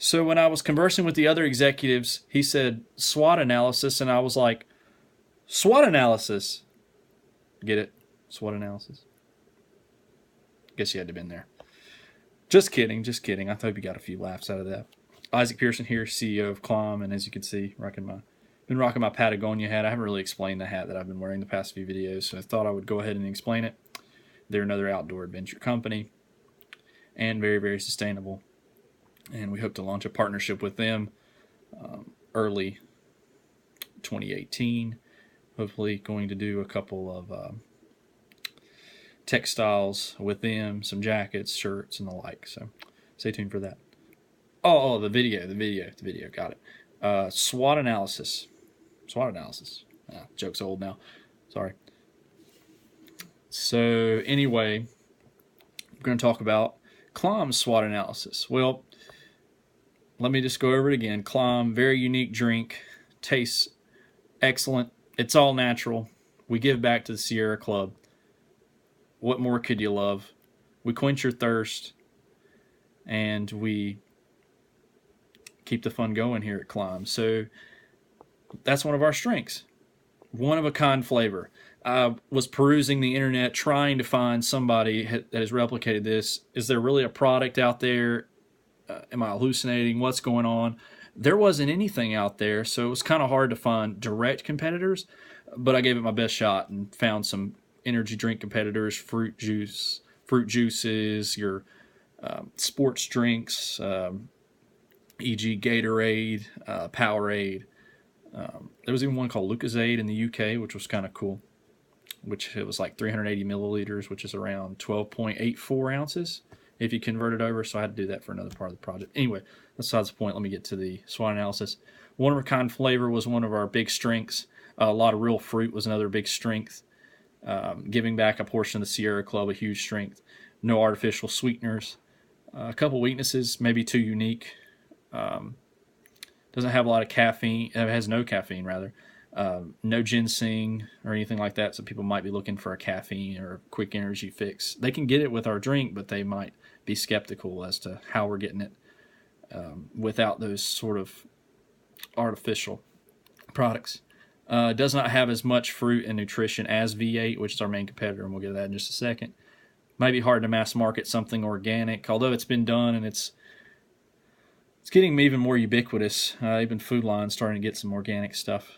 So when I was conversing with the other executives, he said SWOT analysis, and I was like, SWOT analysis. Get it? SWOT analysis. Guess you had to have been there. Just kidding, just kidding. I hope you got a few laughs out of that. Isaac Pearson here, CEO of KLIME, and as you can see, been rocking my Patagonia hat. I haven't really explained the hat that I've been wearing the past few videos, so I thought I would go ahead and explain it. They're another outdoor adventure company, and very, very sustainable. And we hope to launch a partnership with them early 2018. Hopefully going to do a couple of textiles with them, some jackets, shirts, and the like. So stay tuned for that. Oh, the video. Got it. SWOT analysis. Joke's old now. Sorry. So anyway, we're going to talk about KLIME SWOT analysis. Well, let me just go over it again. KLIME, very unique drink, tastes excellent. It's all natural. We give back to the Sierra Club. What more could you love? We quench your thirst, and we keep the fun going here at KLIME. So that's one of our strengths. One of a kind flavor. I was perusing the internet trying to find somebody that has replicated this. Is there really a product out there? Am I hallucinating? What's going on? There wasn't anything out there, so it was kind of hard to find direct competitors, but I gave it my best shot and found some energy drink competitors, fruit juices, your sports drinks, e.g. Gatorade, Powerade. There was even one called Lucozade in the UK, which was kind of cool, which it was like 380 milliliters, which is around 12.84 ounces if you convert it over. So I had to do that for another part of the project. Anyway, that's besides the point. Let me get to the SWOT analysis. One of a kind flavor was one of our big strengths. A lot of real fruit was another big strength. Giving back a portion of the Sierra Club, a huge strength. No artificial sweeteners. A couple weaknesses, maybe too unique. Doesn't have a lot of caffeine. It has no caffeine, rather. No ginseng or anything like that, so people might be looking for a caffeine or a quick energy fix. They can get it with our drink, but they might be skeptical as to how we're getting it without those sort of artificial products. Does not have as much fruit and nutrition as V8, which is our main competitor, and we'll get to that in just a second. Might be hard to mass market something organic, although it's been done and it's getting even more ubiquitous. Even Food Line's starting to get some organic stuff.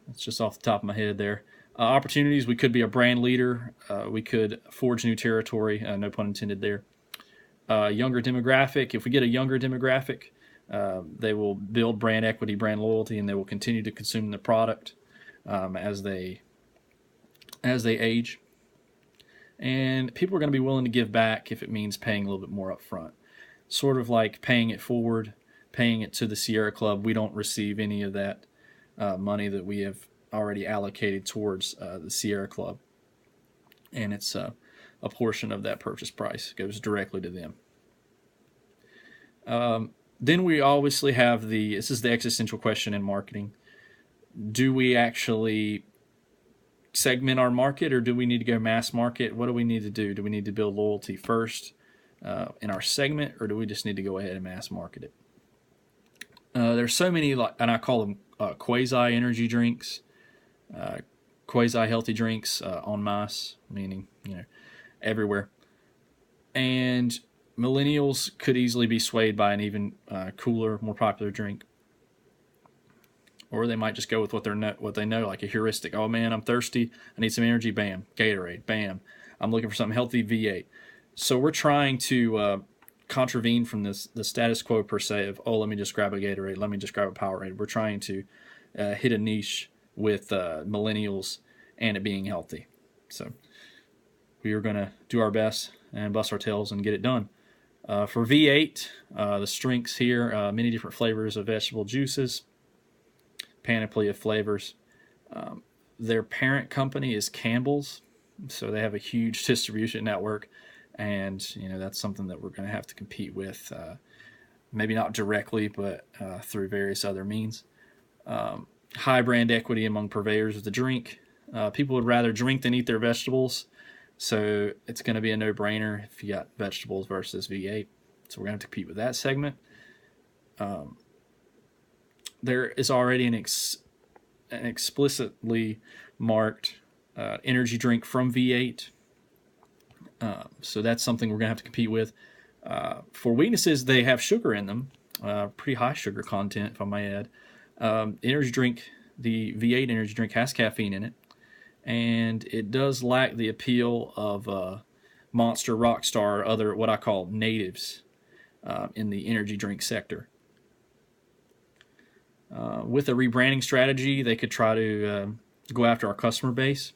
That's just off the top of my head there. Opportunities, we could be a brand leader. We could forge new territory, no pun intended there. Younger demographic, if we get a younger demographic, they will build brand equity, brand loyalty, and they will continue to consume the product as they age. And people are going to be willing to give back if it means paying a little bit more up front. Sort of like paying it forward, paying it to the Sierra Club. We don't receive any of that money that we have already allocated towards the Sierra Club. And it's a portion of that purchase price goes directly to them. Then we obviously have this is the existential question in marketing. Do we actually segment our market, or do we need to go mass market? What do we need to do? Do we need to build loyalty first in our segment, or do we just need to go ahead and mass market it? There's so many, and I call them quasi-energy drinks, quasi-healthy drinks en masse, meaning, everywhere. And millennials could easily be swayed by an even cooler, more popular drink. Or they might just go with what they know, like a heuristic. Oh man, I'm thirsty. I need some energy. Bam, Gatorade. Bam, I'm looking for something healthy. V8. So we're trying to contravene from the status quo per se of let me just grab a Gatorade. Let me just grab a Powerade. We're trying to hit a niche with millennials and it being healthy. So we are going to do our best and bust our tails and get it done. For V8, the strengths here, many different flavors of vegetable juices. Panoply of flavors. Their parent company is Campbell's, so they have a huge distribution network, and that's something that we're going to have to compete with, maybe not directly, but through various other means. High brand equity among purveyors of the drink. People would rather drink than eat their vegetables, so it's going to be a no-brainer if you got vegetables versus V8. So we're going to have to compete with that segment. there is already an explicitly marked energy drink from V8. So that's something we're going to have to compete with. For weaknesses, they have sugar in them, pretty high sugar content, if I may add. Energy drink, the V8 energy drink has caffeine in it, and it does lack the appeal of Monster, Rockstar, other what I call natives in the energy drink sector. With a rebranding strategy, they could try to go after our customer base.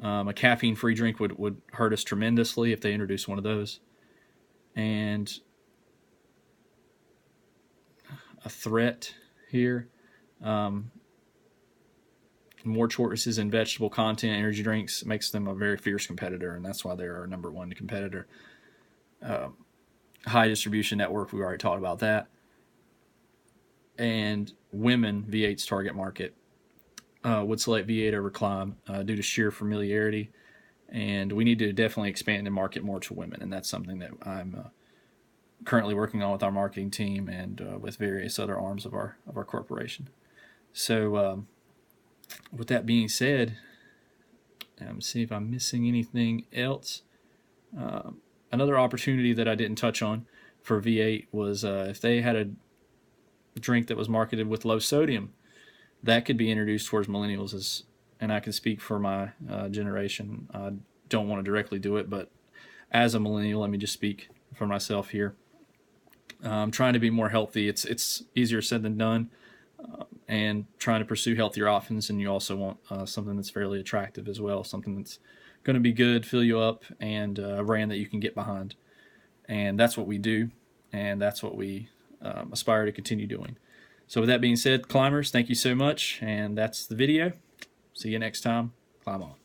A caffeine-free drink would hurt us tremendously if they introduce one of those. And a threat here, more choices in vegetable content energy drinks makes them a very fierce competitor, and that's why they're our #1 competitor. High distribution network, we already talked about that. And women, V8's target market, would select V8 over KLIME due to sheer familiarity, and we need to definitely expand and market more to women, and that's something that I'm currently working on with our marketing team and with various other arms of our corporation. So with that being said, see if I'm missing anything else. Another opportunity that I didn't touch on for V8 was if they had a drink that was marketed with low sodium, that could be introduced towards millennials. And I can speak for my generation. I don't want to directly do it, but as a millennial, let me just speak for myself here. I'm trying to be more healthy. It's easier said than done, and trying to pursue healthier options. And you also want something that's fairly attractive as well, something that's going to be good, fill you up, and a brand that you can get behind. And that's what we do, and that's what we aspire to continue doing. So with that being said, climbers, thank you so much, and that's the video. See you next time. Climb on.